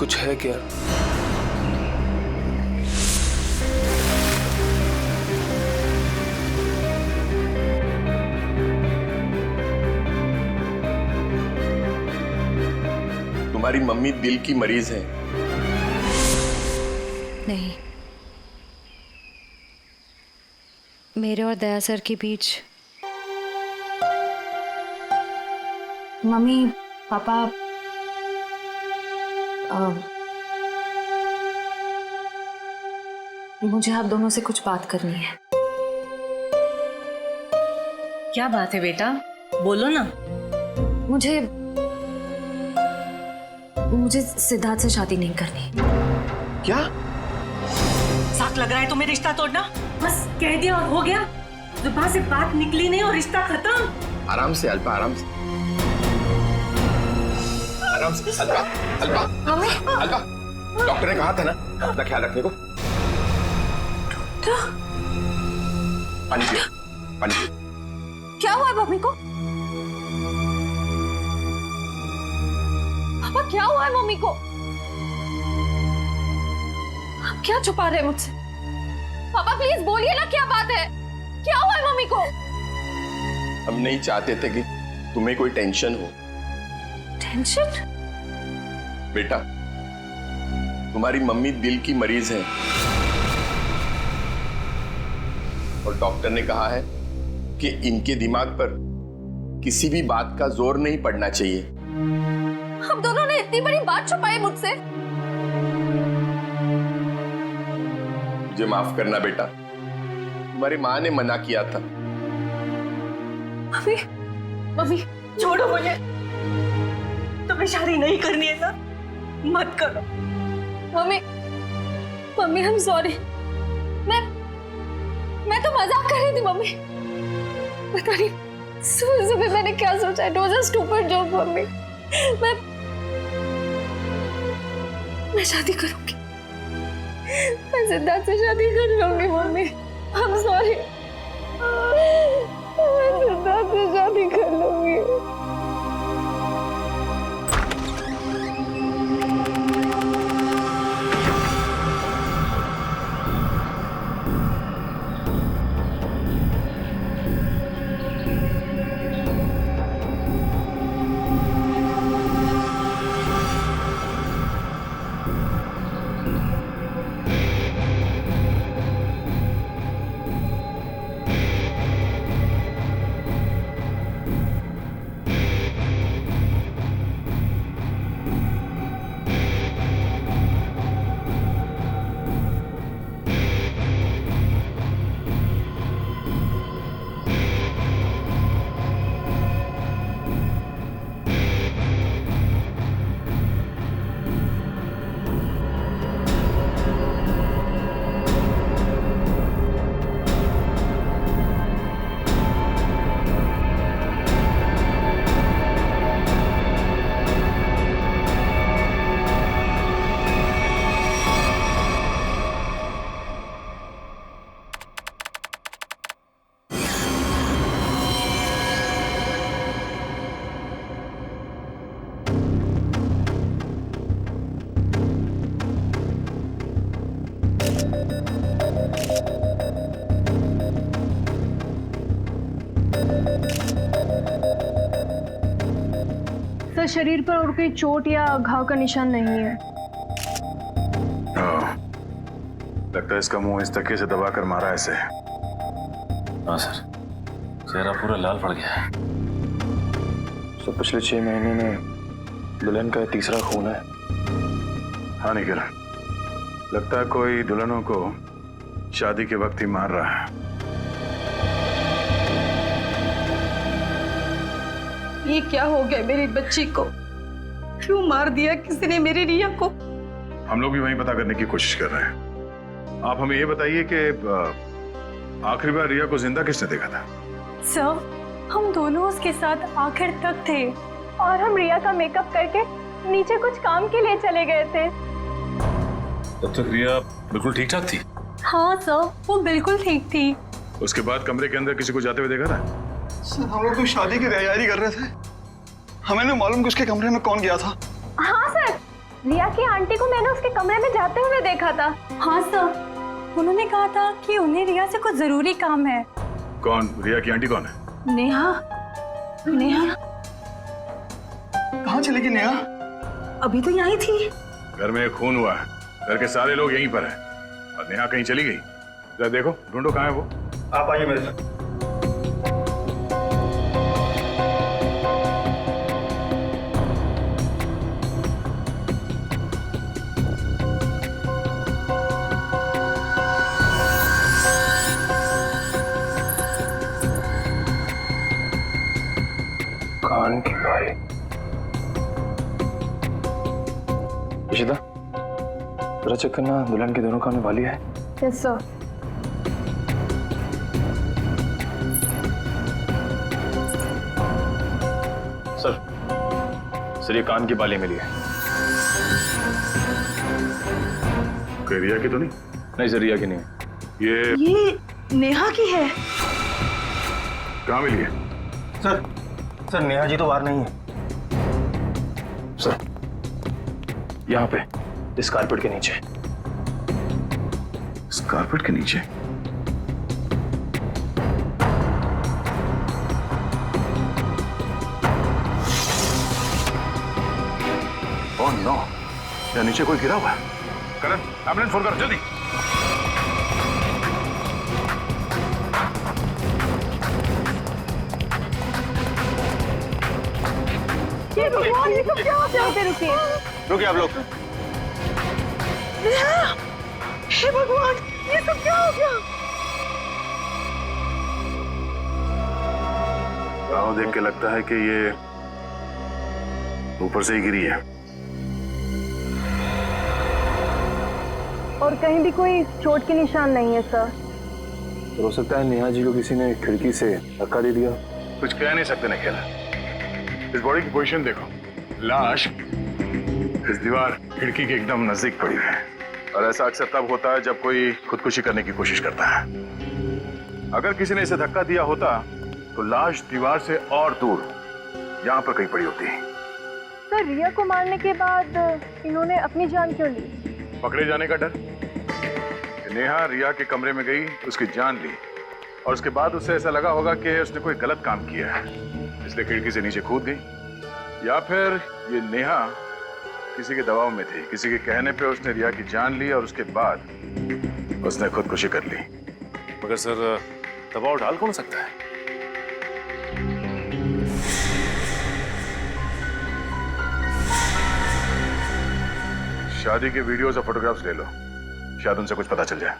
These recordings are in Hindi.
कुछ है क्या? तुम्हारी मम्मी दिल की मरीज है। नहीं, मेरे और दया सर के बीच मम्मी पापा मुझे आप दोनों से कुछ बात करनी है। क्या बात है बेटा, बोलो ना। मुझे सिद्धार्थ से शादी नहीं करनी। क्या? साथ लग रहा है तुम्हें रिश्ता तोड़ना? बस कह दिया और हो गया, जुबान से बात निकली नहीं और रिश्ता खत्म। आराम से अल्पा, आराम से, आराम से। अल्पा, अल्पा, मम्मी, अल्पा, डॉक्टर ने कहा था ना अपना ख्याल रखने को। पानी पियो, पानी पियो। क्या हुआ है मम्मी को? पापा क्या हुआ है मम्मी को? आप क्या छुपा रहे हैं मुझसे? पापा प्लीज बोलिए ना, क्या बात है? क्या हुआ है मम्मी को? हम नहीं चाहते थे कि तुम्हें कोई टेंशन हो। टेंशन? बेटा, तुम्हारी मम्मी दिल की मरीज है और डॉक्टर ने कहा है कि इनके दिमाग पर किसी भी बात का जोर नहीं पड़ना चाहिए। हम दोनों ने इतनी बड़ी बात छुपाई मुझसे। मुझे माफ करना बेटा, तुम्हारी माँ ने मना किया था। मम्मी, मम्मी छोड़ो मुझे, तुम्हें शादी नहीं करनी है ना, मत करो। Mummy, mummy I am sorry. मैं तो मजाक कर रही थी मम्मी। पता नहीं सुबह सुबह मैंने क्या सोचा। It was a stupid joke mummy. मैं शादी करूंगी, मैं सिद्धार्थ से शादी कर लूंगी मम्मी। आई एम सॉरी, मैं सिद्धार्थ से शादी कर लूंगी। सर, शरीर पर और कोई चोट या घाव का निशान नहीं है। लगता है इसका मुंह इस तकिए से दबाकर मारा है इसे। हाँ सर, चेहरा पूरा लाल पड़ गया है। तो पिछले 6 महीने में दुल्हन का तीसरा खून है। हाँ निखिल, लगता है कोई दुल्हनों को शादी के वक्त ही मार रहा है। ये क्या हो गया मेरी बच्ची को? क्यों मार दिया किसी ने मेरी रिया को? हम लोग भी वही पता करने की कोशिश कर रहे हैं। आप हमें ये बताइए कि आखिरी बार रिया को जिंदा किसने देखा था? सर, हम दोनों उसके साथ आखिर तक थे और हम रिया का मेकअप करके नीचे कुछ काम के लिए चले गए थे। तब तक रिया बिल्कुल ठीक ठाक थी? हाँ सर, वो बिल्कुल ठीक थी। उसके बाद कमरे के अंदर किसी को जाते हुए देखा था? सर, हम लोग तो शादी की तैयारी कर रहे थे, हमें नहीं मालूम कि उसके कमरे में कौन गया था। हाँ सर, रिया की आंटी को मैंने उसके कमरे में जाते हुए देखा था। हाँ सर, उन्होंने कहा था कि उन्हें रिया से कुछ जरूरी काम है। कौन? रिया की आंटी कौन है? नेहा, नेहा कहाँ चलेगी नेहा? अभी तो यहीं थी। घर में खून हुआ है, घर के सारे लोग यहीं पर हैं और नेहा कहीं चली गई। जरा देखो, ढूंढो कहाँ है वो। आप आइए मेरे साथ। कान की बाली। इशिता, जरा चेक करना दुल्हन के दोनों कान में बाली है। Yes sir. सर ये कान की बाली मिली है। कोई रिया की तो नहीं? नहीं सर, रिया की नहीं है। ये नेहा की है। कहाँ मिली है? सर नेहा जी तो बाहर नहीं है सर, यहाँ पे इस कारपेट के नीचे। इस कारपेट के नीचे? ओह नो, यहाँ नीचे कोई गिरा हुआ है। करण, एम्बुलेंस फोन कर जल्दी। ये सब क्या होता है? रुकिए। रुकिए आप लोग। हे भगवान, ये सब क्या हो गया? गाँव देख के लगता है कि ये ऊपर से ही गिरी है। और कहीं भी कोई चोट के निशान नहीं है सर। तो हो सकता है नेहा जी को किसी ने खिड़की से धक्का दे दिया। कुछ कह नहीं सकते ना खेला। इस बॉडी की पोजीशन देखो, लाश इस दीवार खिड़की के एकदम नजदीक पड़ी है और ऐसा अक्सर तब होता है जब कोई खुदकुशी करने की कोशिश करता है। अगर किसी ने इसे धक्का दिया होता तो लाश दीवार से और दूर यहाँ पर कहीं पड़ी होती। सर रिया को मारने के बाद इन्होंने अपनी जान क्यों ली? पकड़े जाने का डर। नेहा रिया के कमरे में गई, उसकी जान ली और उसके बाद उसे ऐसा लगा होगा कि उसने कोई गलत काम किया है, इसलिए खिड़की से नीचे कूद गई। या फिर ये नेहा किसी के दबाव में थी, किसी के कहने पे उसने रिया की जान ली और उसके बाद उसने खुदकुशी कर ली। मगर सर, दबाव डाल कौन सकता है? शादी के वीडियोस और फोटोग्राफ्स ले लो, शायद उनसे कुछ पता चल जाए।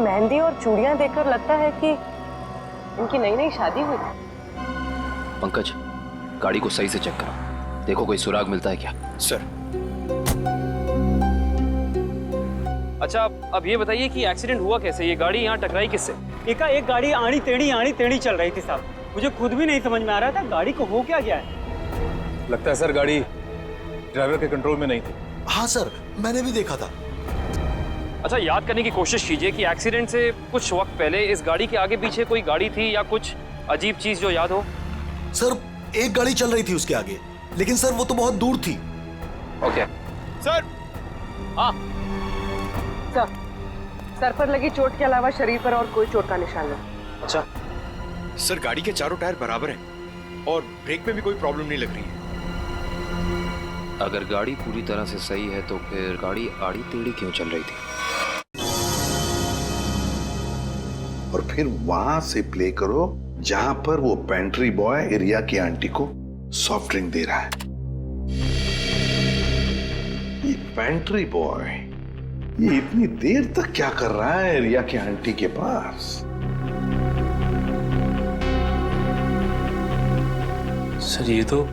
मेहंदी और चूड़ियां देखकर लगता है कि इनकी नई नई शादी हुई। पंकज, गाड़ी को सही से चेक करो, देखो कोई सुराग मिलता है क्या। सर। अच्छा, अब ये बताइए कि एक्सीडेंट हुआ कैसे? ये गाड़ी यहाँ टकराई किससे? एक गाड़ी आड़ी टेढ़ी चल रही थी साहब। मुझे खुद भी नहीं समझ में आ रहा था गाड़ी को हो क्या गया है। लगता है सर गाड़ी ड्राइवर के कंट्रोल में नहीं थी। हाँ सर, मैंने भी देखा था। अच्छा, याद करने की कोशिश कीजिए कि एक्सीडेंट से कुछ वक्त पहले इस गाड़ी के आगे पीछे कोई गाड़ी थी या कुछ अजीब चीज जो याद हो। सर एक गाड़ी चल रही थी उसके आगे, लेकिन सर वो तो बहुत दूर थी। Okay sir. हाँ सर पर लगी चोट के अलावा शरीर पर और कोई चोट का निशान नहीं। अच्छा सर, गाड़ी के चारों टायर बराबर हैं और ब्रेक में भी कोई प्रॉब्लम नहीं लग रही है। अगर गाड़ी पूरी तरह से सही है तो फिर गाड़ी आड़ी टेढ़ी क्यों चल रही थी? और फिर वहां से प्ले करो जहां पर वो पेंट्री बॉय रिया की आंटी को सॉफ्ट ड्रिंक दे रहा है। ये पेंट्री बॉय ये इतनी देर तक क्या कर रहा है रिया की आंटी के पास? सर ये तो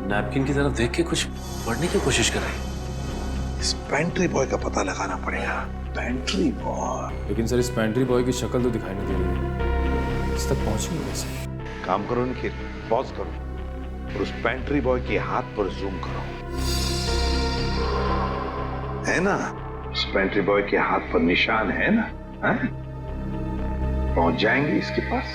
नैपकिन की तरफ देख के कुछ पढ़ने की कोशिश कर रहे हैं। इस पेंट्री बॉय का पता लगाना पड़ेगा। Pantry boy. लेकिन सर इस पेंट्री बॉय की शक्ल तो दिखाई नहीं दे रही है, इस तक पहुंचेंगे कैसे? काम करो निखिल, पॉज करो और उस पेंट्री बॉय के हाथ पर जूम करो। है ना, उस पेंट्री बॉय के हाथ पर निशान है ना? है? पहुंच जाएंगे इसके पास।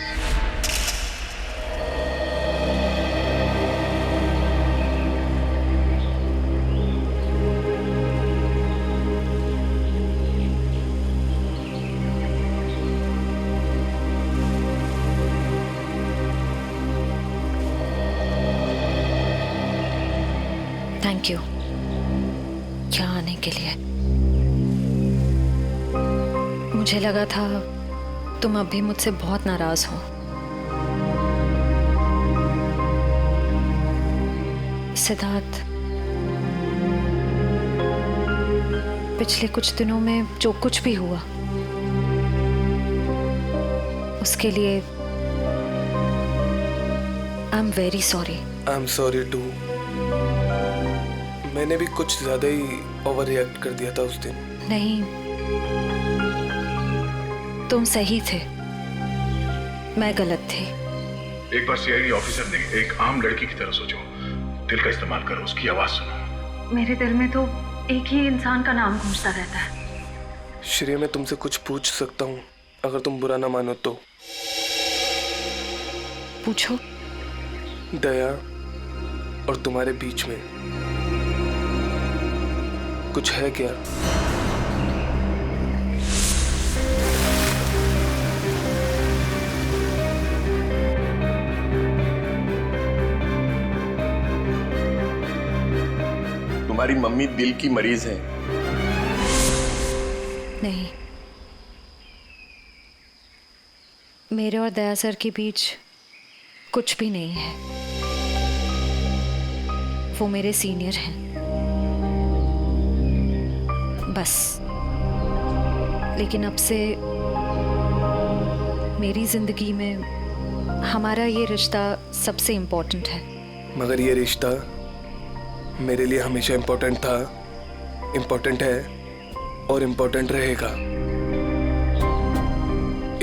थैंक यू यहाँ आने के लिए। मुझे लगा था तुम अब भी मुझसे बहुत नाराज हो। सिद्धार्थ, पिछले कुछ दिनों में जो कुछ भी हुआ उसके लिए I am very sorry. I am sorry too. मैंने भी कुछ ज्यादा ही ओवर रिएक्ट कर दिया था उस दिन। नहीं, तुम सही थे, मैं गलत थी। एक बार सीआईडी ऑफिसर ने एक आम लड़की की तरह सोचो, दिल का इस्तेमाल करो, उसकी आवाज सुनो। मेरे दिल में तो एक ही इंसान का नाम गूंजता रहता है। श्रेया, मैं तुमसे कुछ पूछ सकता हूँ अगर तुम बुरा ना मानो तो? पूछो। दया और तुम्हारे बीच में कुछ है क्या? तुम्हारी मम्मी दिल की मरीज है। नहीं, मेरे और दया सर के बीच कुछ भी नहीं है। वो मेरे सीनियर हैं, बस। लेकिन अब से मेरी जिंदगी में हमारा ये रिश्ता सबसे इम्पोर्टेंट है। मगर ये रिश्ता मेरे लिए हमेशा इम्पोर्टेंट था, इम्पोर्टेंट है और इम्पोर्टेंट रहेगा।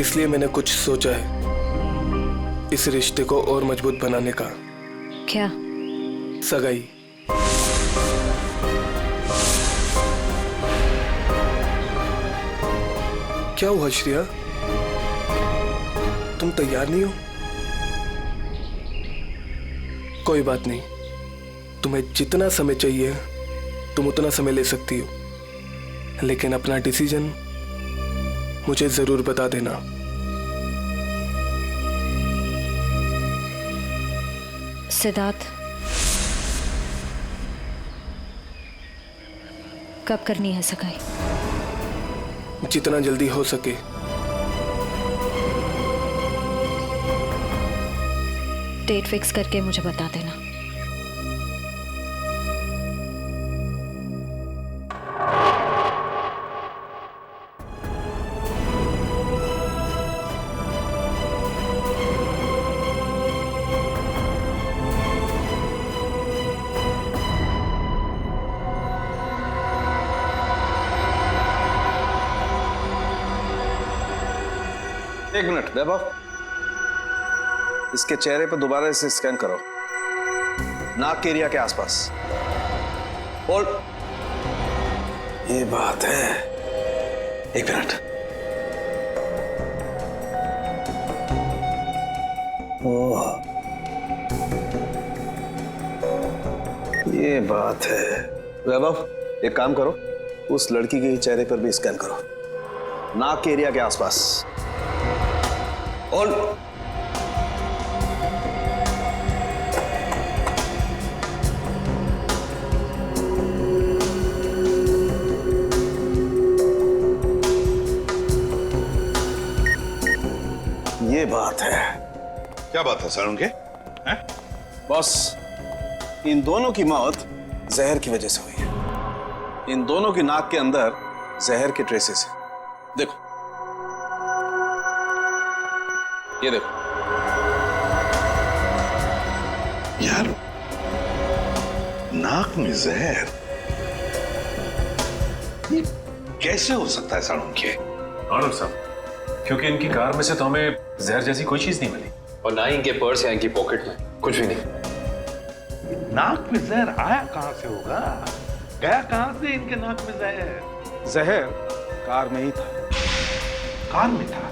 इसलिए मैंने कुछ सोचा है इस रिश्ते को और मजबूत बनाने का। क्या? सगाई। क्या हुआ श्रेया, तुम तैयार नहीं हो? कोई बात नहीं, तुम्हें जितना समय चाहिए तुम उतना समय ले सकती हो, लेकिन अपना डिसीजन मुझे जरूर बता देना। सिद्धार्थ, कब करनी है सगाई? जितना जल्दी हो सके। डेट फिक्स करके मुझे बता देना। एक मिनट वैभव, इसके चेहरे पर दोबारा से स्कैन करो, नाक के एरिया के आसपास। होल्ड। ये बात है, एक मिनट। ओह, ये बात है। वैभव, एक काम करो, उस लड़की के चेहरे पर भी स्कैन करो, नाक के एरिया के आसपास। और ये बात है। क्या बात है सर उनके? बॉस, इन दोनों की मौत जहर की वजह से हुई है। इन दोनों की नाक के अंदर जहर के ट्रेसेस हैं। देखो, ये देखो। यार, नाक में जहर, कैसे हो सकता है सालुंखे? आनंद साहब, क्योंकि इनकी कार में से तो हमें जहर जैसी कोई चीज नहीं मिली, और ना ही इनके पर्स या इनकी पॉकेट में कुछ भी नहीं। नाक में जहर आया कहां से होगा? गया कहां से इनके नाक में जहर? जहर कार में ही था। कार में था?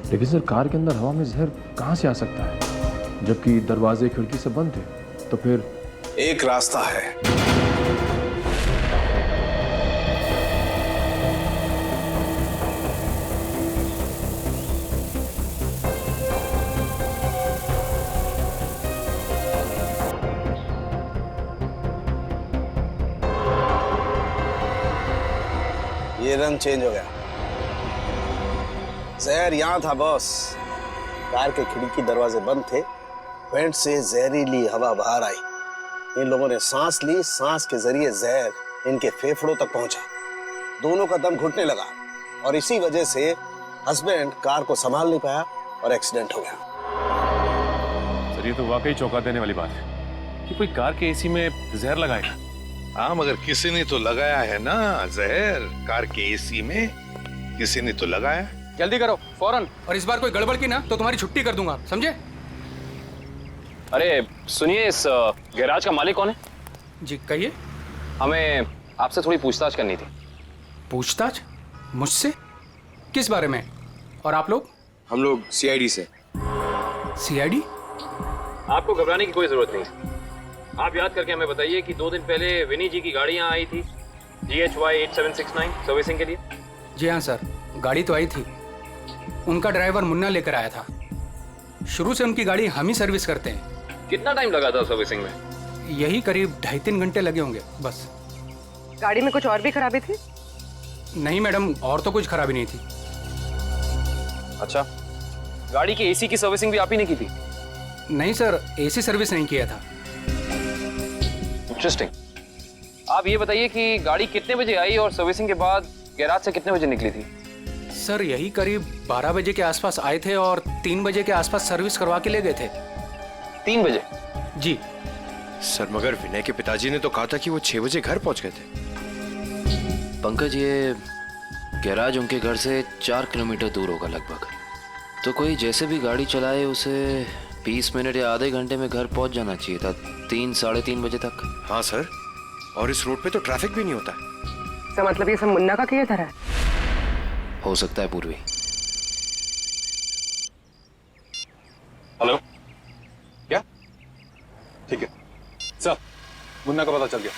लेकिन सर कार के अंदर हवा में जहर कहां से आ सकता है, जबकि दरवाजे खिड़की सब बंद थे? तो फिर एक रास्ता है। ये रंग चेंज हो गया। जहर यहां था बॉस। कार के खिड़की दरवाजे बंद थे, वेंट से जहरीली हवा बाहर आई। इन लोगों ने सांस ली, सांस के जरिए जहर इनके फेफड़ों तक पहुंचा। दोनों का दम घुटने लगा और इसी वजह से हस्बैंड कार को संभाल नहीं पाया और एक्सीडेंट हो गया। सर ये तो वाकई चौंका देने वाली बात है कि कोई कार के एसी में जहर लगाएगा। हाँ, मगर किसी ने तो लगाया है ना जहर। कार के एसी में किसी ने तो लगाया। जल्दी करो फौरन, और इस बार कोई गड़बड़ की ना तो तुम्हारी छुट्टी कर दूंगा, समझे? अरे सुनिए, इस गैराज का मालिक कौन है? जी कहिए। हमें आपसे थोड़ी पूछताछ करनी थी। पूछताछ? मुझसे? किस बारे में? और आप लोग? हम लोग सीआईडी से। सीआईडी? आपको घबराने की कोई जरूरत नहीं। आप याद करके हमें बताइए कि 2 दिन पहले विनी जी की गाड़ी यहाँ आई थी GHY 8769 सर्विसिंग के लिए। जी हाँ सर, गाड़ी तो आई थी। उनका ड्राइवर मुन्ना लेकर आया था। शुरू से उनकी गाड़ी हम ही सर्विस करते हैं। कितना टाइम लगा था सर्विसिंग में? यही करीब 2.5-3 घंटे लगे होंगे बस। गाड़ी में कुछ और भी खराबी थी? नहीं मैडम, और तो कुछ खराबी नहीं थी। अच्छा, गाड़ी की एसी की सर्विसिंग भी आप ही ने की थी? नहीं सर, एसी सर्विस नहीं किया था। इंटरेस्टिंग। आप ये बताइए कि गाड़ी कितने बजे आई और सर्विसिंग के बाद गैराज से कितने बजे निकली थी? सर यही करीब 12 बजे के आसपास आए थे और 3 बजे के आसपास सर्विस करवा के ले गए थे। 3 बजे? जी सर, मगर विनय के पिताजी ने तो कहा था कि वो 6 बजे घर पहुंच गए थे। पंकज, ये गैराज उनके घर से 4 किलोमीटर दूर होगा लगभग। तो कोई जैसे भी गाड़ी चलाए उसे 20 मिनट या आधे घंटे में घर पहुंच जाना चाहिए था, 3-3:30 बजे तक। हाँ सर, और इस रोड पे तो ट्रैफिक भी नहीं होता। तो मतलब ये सब मुन्ना का किया था? हो सकता है पूर्वी। हेलो, क्या? ठीक है सर, मुन्ना का पता चल गया।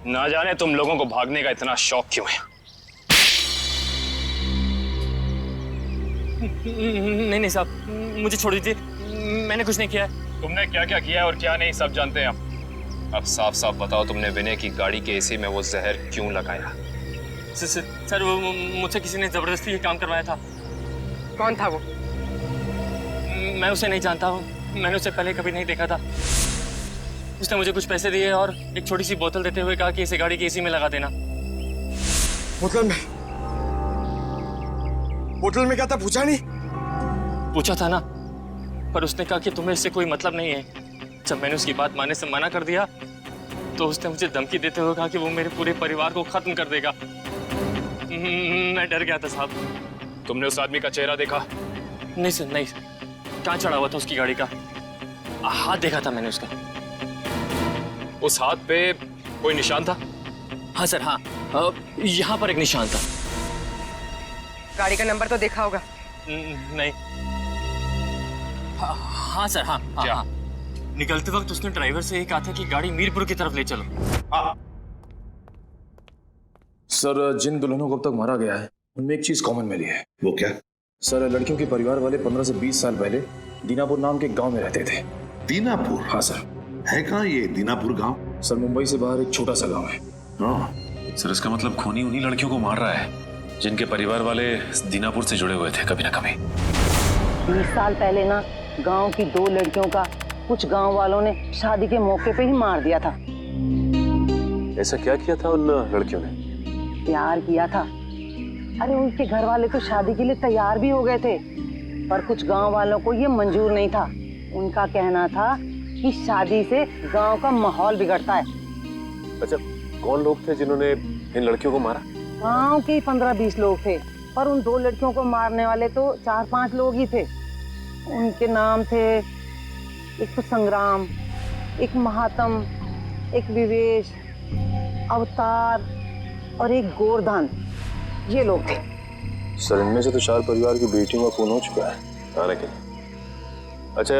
ना जाने तुम लोगों को भागने का इतना शौक क्यों है। नहीं साहब, मुझे छोड़ दीजिए, मैंने कुछ नहीं किया है। तुमने क्या क्या किया है और क्या नहीं सब जानते हैं हम। अब साफ साफ बताओ, तुमने विनय की गाड़ी के एसी में वो जहर क्यों लगाया? सर वो मुझसे किसी ने जबरदस्ती ये काम करवाया था। कौन था वो? मैं उसे नहीं जानता हूँ, मैंने उसे पहले कभी नहीं देखा था। उसने मुझे कुछ पैसे दिए और एक छोटी सी बोतल देते हुए कहा कि इसे गाड़ी की एसी में लगा देना। बोतल में क्या था पूछा नहीं? पूछा था ना, पर उसने कहा कि तुम्हें इससे कोई मतलब नहीं है। जब मैंने उसकी बात मानने से मना कर दिया तो उसने मुझे धमकी देते हुए कहा कि वो मेरे पूरे परिवार को खत्म कर देगा। मैं डर गया था साहब। तुमने उस आदमी का चेहरा देखा? नहीं सर, नहीं। कहाँ चढ़ा हुआ था उसकी गाड़ी का? हाथ देखा था मैंने उसका। उस हाथ पे कोई निशान था? हाँ सर, हाँ, यहाँ पर एक निशान था। गाड़ी का नंबर तो देखा होगा? नहीं। हाँ सर, हाँ, क्या? हाँ। निकलते वक्त उसने ड्राइवर से ये कहा था कि गाड़ी मीरपुर की तरफ ले चलो। सर, जिन दुल्हनों को अब तक मारा गया है उनमें एक चीज कॉमन मिली है। वो क्या? सर, लड़कियों के परिवार वाले 15 से 20 साल पहले दीनापुर नाम के गांव में रहते थे। दीनापुर? हाँ सर। है कहाँ ये दीनापुर गांव? सर, मुंबई से बाहर एक छोटा सा गांव है। सर, इसका मतलब खूनी उन्हीं लड़कियों को मार रहा है जिनके परिवार वाले दीनापुर से जुड़े हुए थे कभी ना कभी। 20 साल पहले ना गांव की 2 लड़कियों का कुछ गांव वालों ने शादी के मौके पे ही मार दिया था। ऐसा क्या किया था उन लड़कियों ने? प्यार किया था। अरे उनके घर वाले तो शादी के लिए तैयार भी हो गए थे, पर कुछ गांव वालों को ये मंजूर नहीं था। उनका कहना था कि शादी से गांव का माहौल बिगड़ता है। अच्छा, कौन लोग थे जिन्होंने इन लड़कियों को मारा? गांव के 15-20 लोग थे, पर उन 2 लड़कियों को मारने वाले तो 4-5 लोग ही थे। उनके नाम थे, एक तो संग्राम, एक महात्म, एक विवेश, अवतार और एक गोवर्धन। ये लोग थे। सर, इनमें से तो 4 परिवार की बेटियों का खून हो चुका है आने के लिए। अच्छा,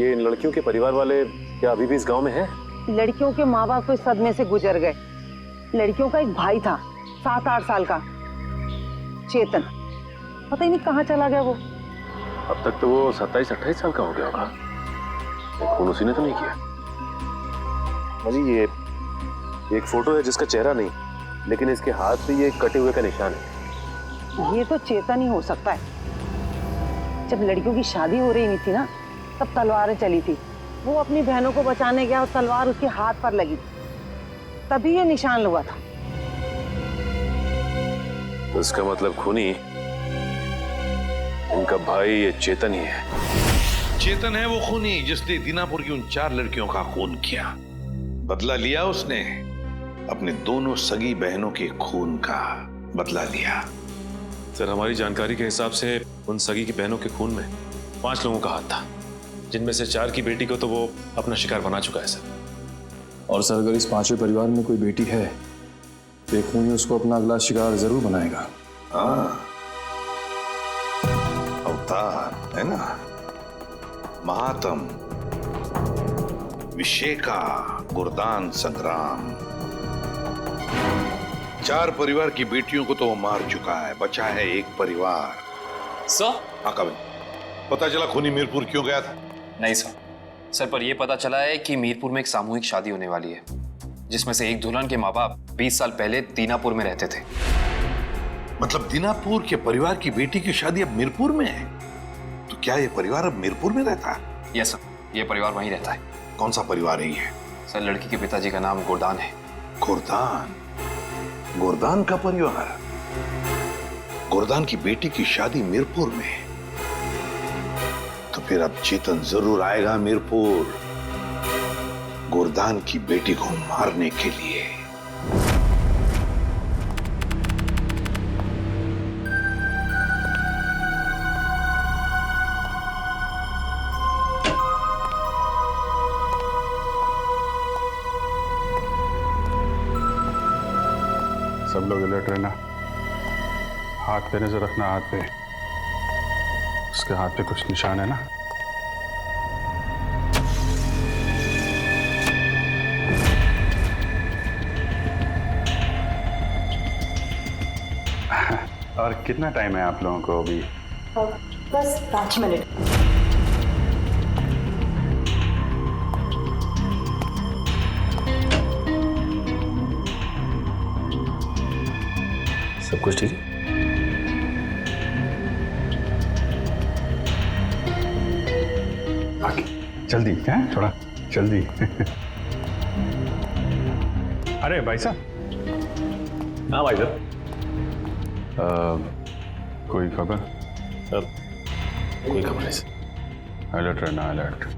ये इन लड़कियों के परिवार वाले क्या अभी भी इस गांव में हैं? लड़कियों के माँ बाप तो इस सदमे से गुजर गए। लड़कियों का एक भाई था 7-8 साल का, चेतन। पता ही नहीं कहाँ चला गया वो। अब तक तो वो 27-28 साल का हो गया होगा। खून उसी ने तो नहीं किया। अजी, ये एक फोटो है जिसका चेहरा नहीं, लेकिन इसके हाथ पे ये कटे हुए का निशान है। ये तो चेतन ही हो सकता है। जब लड़कियों की शादी हो रही नहीं थी ना, तब तलवारें चली थी। वो अपनी बहनों को बचाने गया और तलवार उसके हाथ पर लगी, तभी ये निशान हुआ था। तो इसका मतलब खूनी इनका भाई ये चेतन ही है। चेतन है वो खूनी जिसने दीनापुर की उन 4 लड़कियों का खून किया। बदला लिया उसने, अपने दोनों सगी बहनों के खून का बदला लिया। सर, हमारी जानकारी के हिसाब से उन सगी की बहनों के खून में 5 लोगों का हाथ था, जिनमें से 4 की बेटी को तो वो अपना शिकार बना चुका है सर। और सर, अगर इस 5वें परिवार में कोई बेटी है तो एक खूनी उसको अपना अगला शिकार जरूर बनाएगा। हाँ, अवतार है ना, महात्म, विशेखा, गुरदान, संग्राम। 4 परिवार की बेटियों को तो वो मार चुका है, बचा है एक परिवार। सर? हाँ कविन, पता चला खूनी मीरपुर क्यों गया था? नहीं सर, पर यह पता चला है कि मीरपुर में एक सामूहिक शादी होने वाली है, जिसमें से एक दुल्हन के माँ बाप 20 साल पहले दीनापुर में रहते थे। मतलब दीनापुर के परिवार की बेटी की शादी अब मीरपुर में है? तो क्या ये परिवार अब मीरपुर में रहता है? यस सर, ये परिवार वहीं रहता है। कौन सा परिवार है ये? सर, लड़की के पिताजी का नाम गोरदान है। गोरदान? गोरदान का परिवार? गोरदान की बेटी की शादी मीरपुर में, तो फिर अब चेतन जरूर आएगा मीरपुर गोरदान की बेटी को मारने के लिए। सब लोग अलर्ट रहना, हाथ पे नजर रखना। हाथ पे, उसके हाथ पे कुछ निशान है ना? और कितना टाइम है आप लोगों को अभी? बस 5 मिनट। सब कुछ ठीक है? आगे जल्दी है, थोड़ा जल्दी। अरे भाई साहब। हाँ भाई साहब। कोई खबर? कोई खबर नहीं सर। अलर्ट रहना, अलर्ट।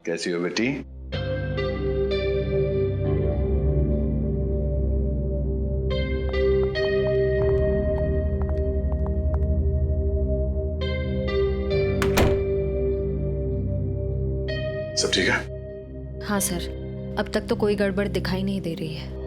कैसी हो बेटी? सब ठीक है? हाँ सर, अब तक तो कोई गड़बड़ दिखाई नहीं दे रही है।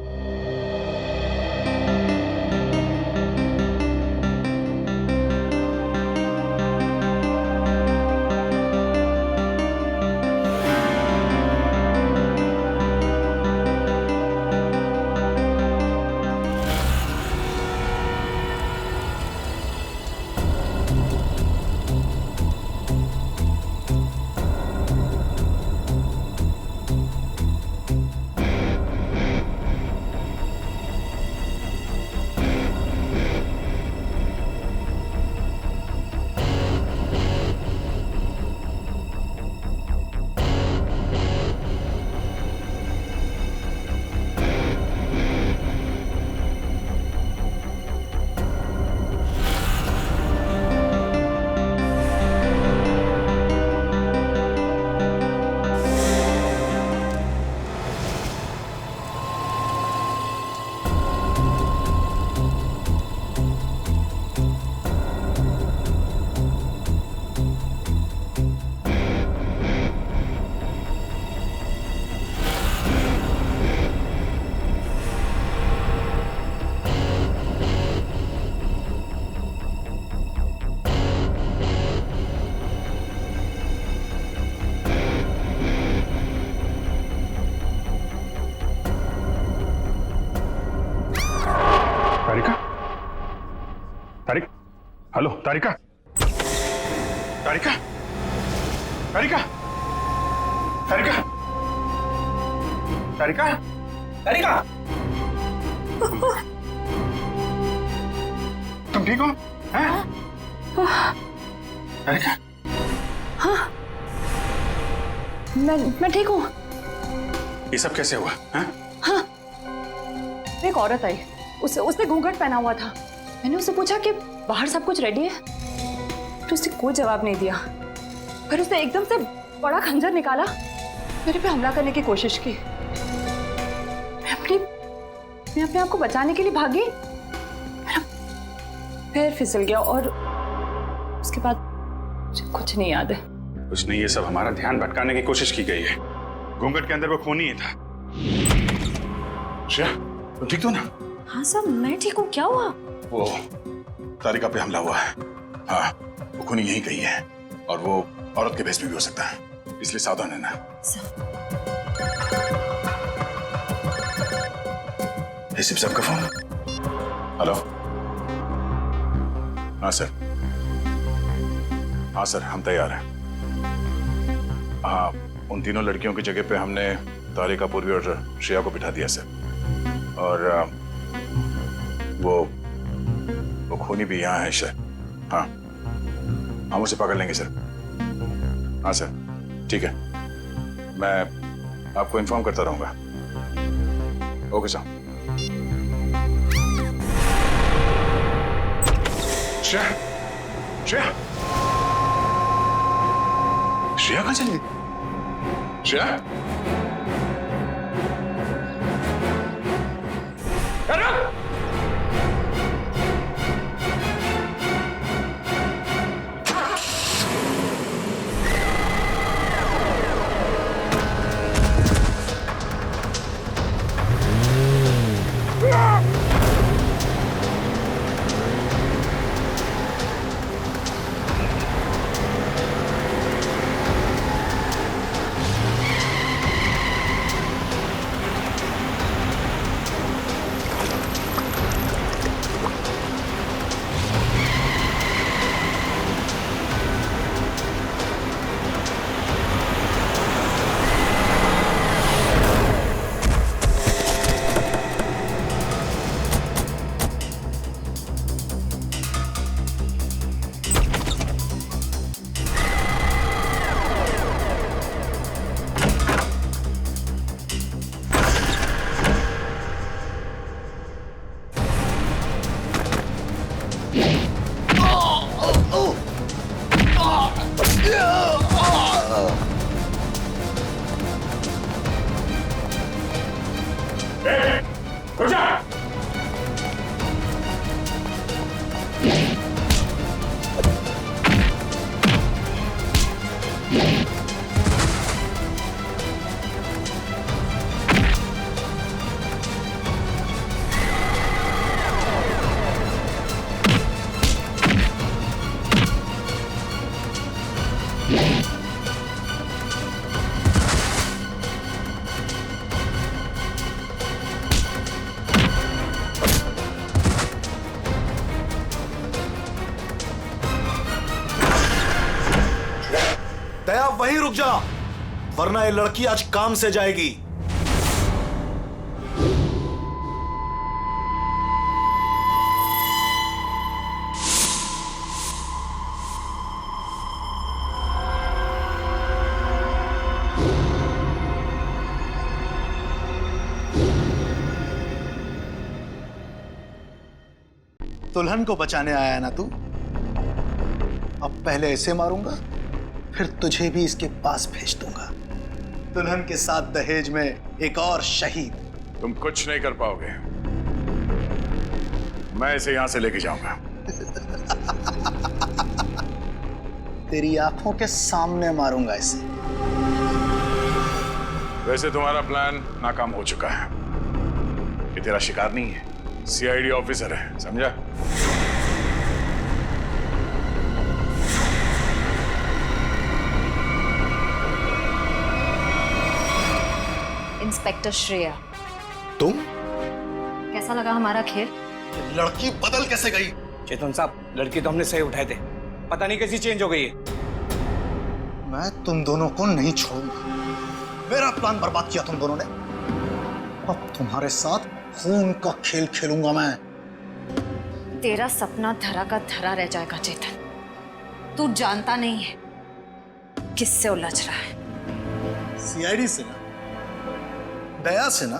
हेलो तारिका, तारिका, तारिका, तारिका, तारिका, तारिका, तुम ठीक हो? हैं? तारिका? हाँ, मैं ठीक हूँ। ये सब कैसे हुआ? हैं? हाँ, एक औरत आई, उसने घूंघट पहना हुआ था। मैंने उससे पूछा कि बाहर सब कुछ रेडी है, तो उसने कोई जवाब नहीं दिया। फिर उसने एकदम से बड़ा खंजर निकाला, मेरे पे हमला करने की कोशिश की। मैं अपने आप को बचाने के लिए भागी, पैर फिसल गया और उसके बाद मुझे कुछ नहीं याद है। कुछ नहीं, ये सब हमारा ध्यान भटकाने की कोशिश की गई है। घूंघट के अंदर वो खून ही था। श्रेया, तुम ठीक तो ना? हाँ साहब, मैं ठीक हूँ। क्या हुआ? वो तारिका पे हमला हुआ है। हाँ, वो खूनी यही कही है और वो औरत के भेष में भी हो सकता है, इसलिए सावधान रहना। शिव साहब का फोन। हेलो। हाँ सर, हाँ सर, हम तैयार हैं। हाँ, उन तीनों लड़कियों की जगह पे हमने तारिका, पूर्वी और श्रेया को बिठा दिया सर। और वो खूनी भी यहाँ है सर। हाँ, हम उसे पकड़ लेंगे सर। हाँ सर, ठीक है, मैं आपको इन्फॉर्म करता रहूंगा। Okay sir. श्रेया, श्रेया, श्रेया कहाँ चली गई? श्रेया, वहीं रुक जा, वरना ये लड़की आज काम से जाएगी। दुल्हन को बचाने आया ना तू? अब पहले ऐसे मारूंगा, फिर तुझे भी इसके पास भेज दूंगा। दुल्हन के साथ दहेज में एक और शहीद। तुम कुछ नहीं कर पाओगे, मैं इसे यहां से लेके जाऊंगा। तेरी आंखों के सामने मारूंगा इसे। वैसे तुम्हारा प्लान नाकाम हो चुका है। ये तेरा शिकार नहीं है, सीआईडी ऑफिसर है, समझा? इंस्पेक्टर श्रेया, तुम? कैसा लगा हमारा खेल? लड़की बदल कैसे गई? चेतन साहब, लड़की तो हमने सही उठाए थे, पता नहीं कैसी चेंज हो गई है। मैं तुम दोनों को नहीं छोड़ूंगा। मेरा प्लान बर्बाद किया तुम दोनों ने, अब तुम्हारे साथ खून का खेल खेलूंगा मैं। तेरा सपना धरा का धरा रह जाएगा चेतन। तू जानता नहीं है किससे उलझ रहा है। सीआईडी से ना, दया से ना,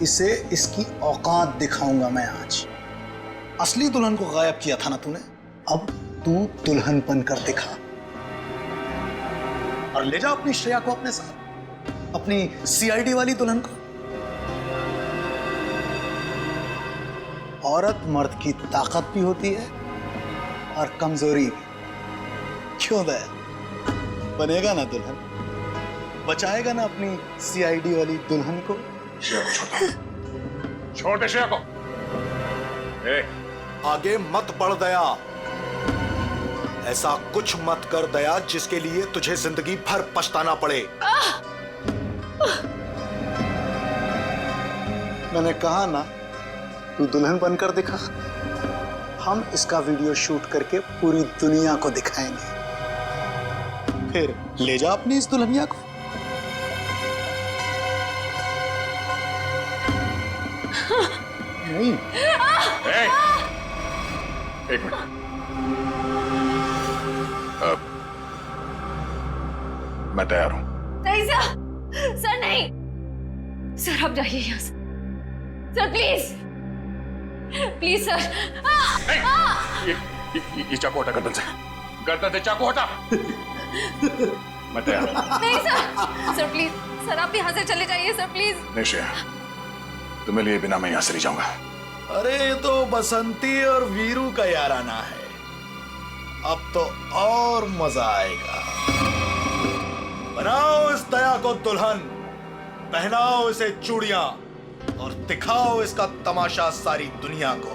इसे इसकी औकात दिखाऊंगा मैं आज। असली दुल्हन को गायब किया था ना तूने, अब तू दुल्हन बनकर दिखा और ले जा अपनी श्रेया को अपने साथ, अपनी सीआईडी वाली दुल्हन को। औरत मर्द की ताकत भी होती है और कमजोरी भी। क्यों दया? बनेगा ना दुल्हन? बचाएगा ना अपनी सीआईडी वाली दुल्हन को? छोटे श्रेया को। आगे मत बढ़ दया, ऐसा कुछ मत कर दया जिसके लिए तुझे जिंदगी भर पछताना पड़े। मैंने कहा ना, तू दुल्हन बनकर दिखा। हम इसका वीडियो शूट करके पूरी दुनिया को दिखाएंगे, फिर ले जा अपनी इस दुल्हनिया को। नहीं। एक मिनट, मैं तैयार हूं। नहीं सर, सर नहीं, सर आप जाइए यहाँ से। Sir please, please sir. ये चाकू हटा गर्दन से, गर्दन से चाकू हटा। मैं तैयार हूं। नहीं सर, सर प्लीज, सर आप यहाँ से चले जाइए सर प्लीज। नहीं श्रेया, तुम्हें लिए बिना मैं यहां से नहीं जाऊंगा। अरे ये तो बसंती और वीरू का याराना है, अब तो और मजा आएगा। बनाओ इस दया को दुल्हन, पहनाओ इसे चूड़ियां और दिखाओ इसका तमाशा सारी दुनिया को।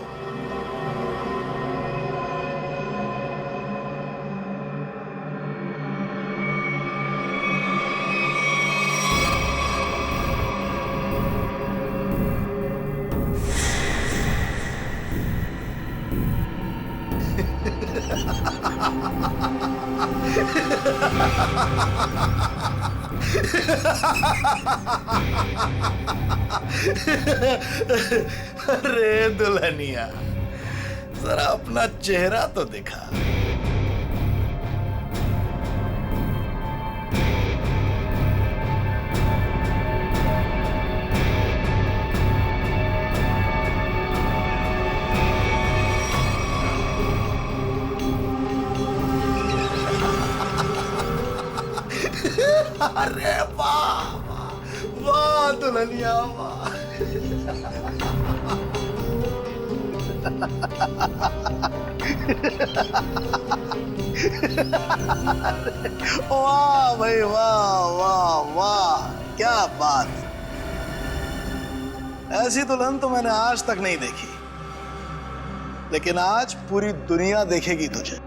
अरे दुल्हनिया, जरा अपना चेहरा तो दिखा। अरे वाह वाह दुल्हनिया वाह। वाह भाई वाह वाह वाह, क्या बात। ऐसी दुल्हन तो मैंने आज तक नहीं देखी, लेकिन आज पूरी दुनिया देखेगी तुझे।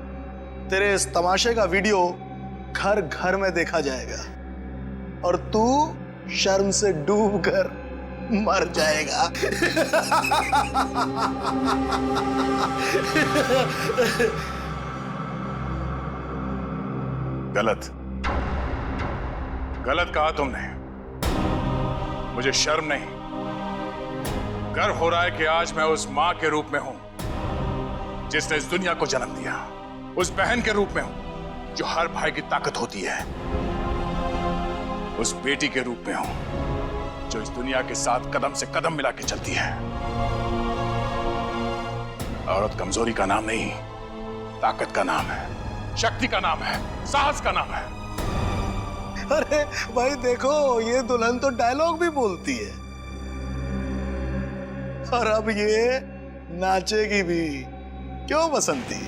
तेरे इस तमाशे का वीडियो घर घर में देखा जाएगा और तू शर्म से डूब कर मर जाएगा। गलत। गलत कहा तुमने। मुझे शर्म नहीं, गर्व हो रहा है कि आज मैं उस मां के रूप में हूं जिसने इस दुनिया को जन्म दिया, उस बहन के रूप में हूं जो हर भाई की ताकत होती है, उस बेटी के रूप में हूं जो इस दुनिया के साथ कदम से कदम मिला के चलती है। औरत कमजोरी का नाम नहीं, ताकत का नाम है, शक्ति का नाम है, साहस का नाम है। अरे भाई देखो, ये दुल्हन तो डायलॉग भी बोलती है और अब ये नाचेगी भी। क्यों बसंती?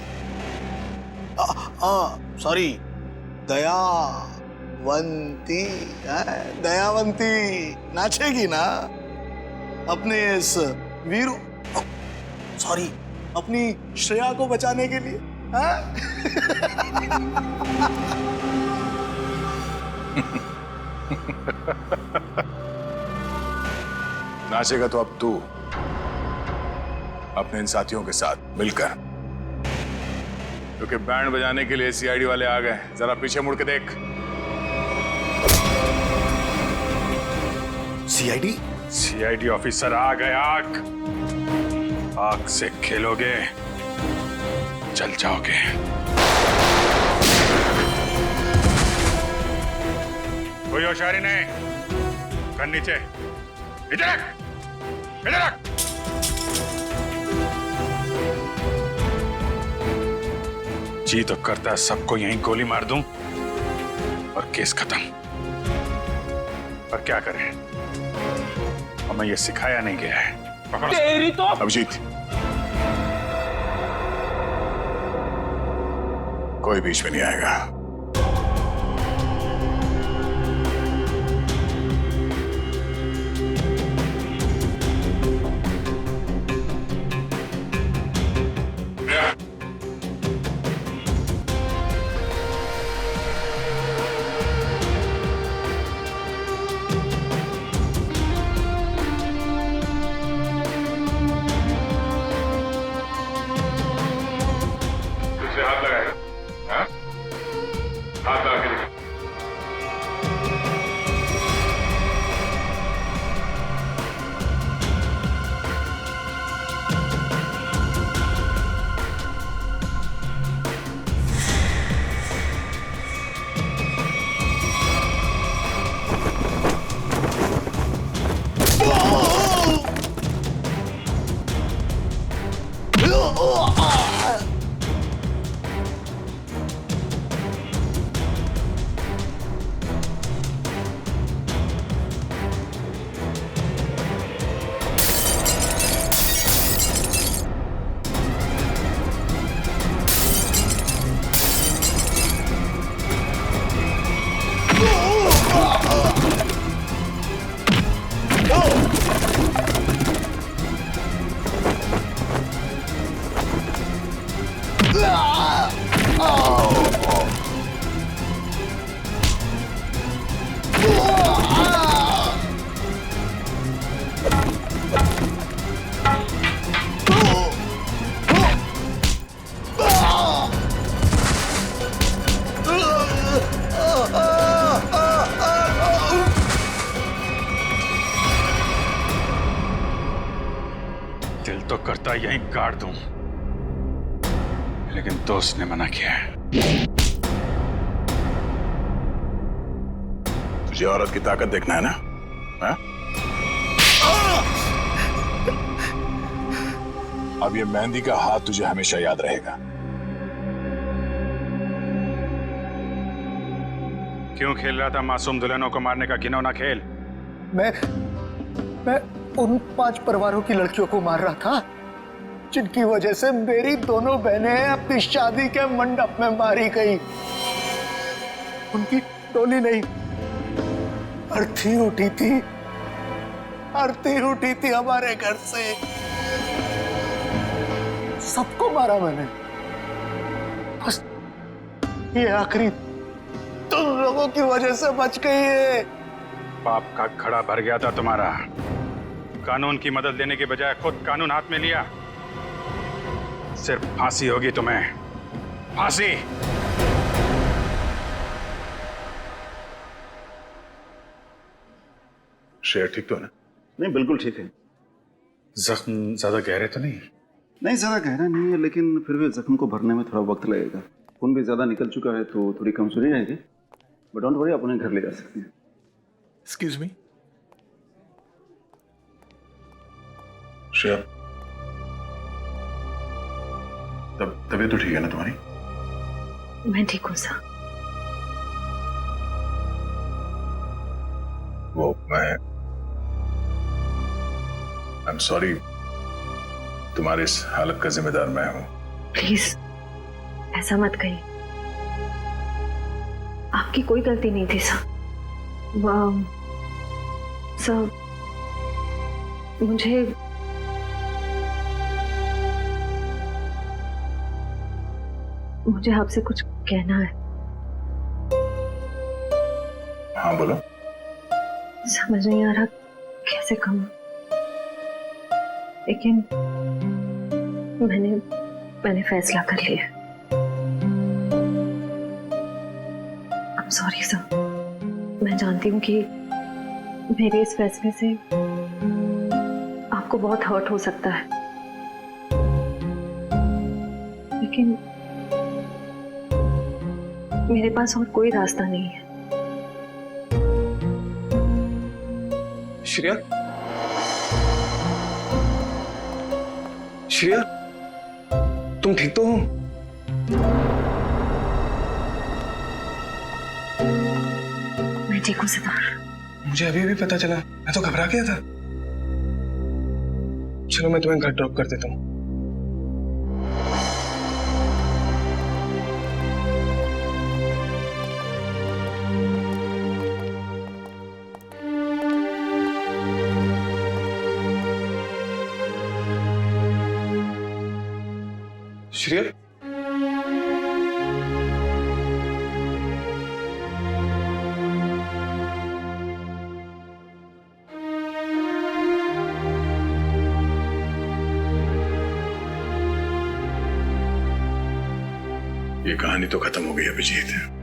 सॉरी, दयावंती। दयावंती नाचेगी ना अपने इस वीरू, सॉरी, अपनी श्रेया को बचाने के लिए। नाचेगा तो अब तू अपने इन साथियों के साथ मिलकर, क्योंकि बैंड बजाने के लिए सीआईडी वाले आ गए। जरा पीछे मुड़ के देख। सीआईडी? सीआईडी ऑफिसर आ गए। आग से खेलोगे, जल जाओगे। कोई होशियारी नहीं, कर नीचे, इधर रख, इधर रख। जी तो करता है सबको यहीं गोली मार दूं और केस खत्म, पर क्या करें, हमें ये सिखाया नहीं गया है। तेरी तो अभिजीत, कोई बीच में नहीं आएगा। दिल तो करता यहीं गाड़ दूं, लेकिन दोस्त ने मना किया है। तुझे औरत की ताकत देखना है ना? हा? अब ये मेहंदी का हाथ तुझे हमेशा याद रहेगा। क्यों खेल रहा था मासूम दुल्हनों को मारने का घिनौना खेल? मैं उन 5 परिवारों की लड़कियों को मार रहा था जिनकी वजह से मेरी दोनों बहनें अपनी शादी के मंडप में मारी गई। उनकी टोली नहीं, अर्थी उठी थी, अर्थी उठी थी हमारे घर से। सबको मारा मैंने, बस ये आखिरी तुम लोगों की वजह से बच गई है। पाप का घड़ा भर गया था तुम्हारा। कानून की मदद लेने के बजाय खुद कानून हाथ में लिया। सिर्फ फांसी होगी तुम्हें, फांसी। श्रेया ठीक तो है ना? नहीं, बिल्कुल ठीक है। जख्म ज्यादा गहरे तो नहीं? नहीं, ज़्यादा गहरा नहीं है, लेकिन फिर भी जख्म को भरने में थोड़ा वक्त लगेगा। खून भी ज़्यादा निकल चुका है तो थोड़ी कमजोरी रहेगी, बट डोंट वरी, अपने घर ले जा सकते हैं। एक्सक्यूज मी श्रेया, तबीयत तो ठीक है ना तुम्हारी? मैं ठीक हूँ सर। वो आई एम सॉरी, तुम्हारी इस हालत का जिम्मेदार मैं हूं। प्लीज ऐसा मत कहिए, आपकी कोई गलती नहीं थी सर। सर मुझे आपसे कुछ कहना है। हाँ बोलो। समझ नहीं आ रहा कैसे कहूं, लेकिन मैंने फैसला कर लिया। I'm sorry सर, मैं जानती हूँ कि मेरे इस फैसले से आपको बहुत हर्ट हो सकता है, लेकिन मेरे पास और कोई रास्ता नहीं है। श्रेया, श्रेया, तुम ठीक तो हो? मैं ठीक हूँ सितार। मुझे अभी पता चला, मैं तो घबरा गया था। चलो मैं तुम्हें घर ड्रॉप कर देता हूँ। श्रेया, ये कहानी तो खत्म हो गई अभिजीत।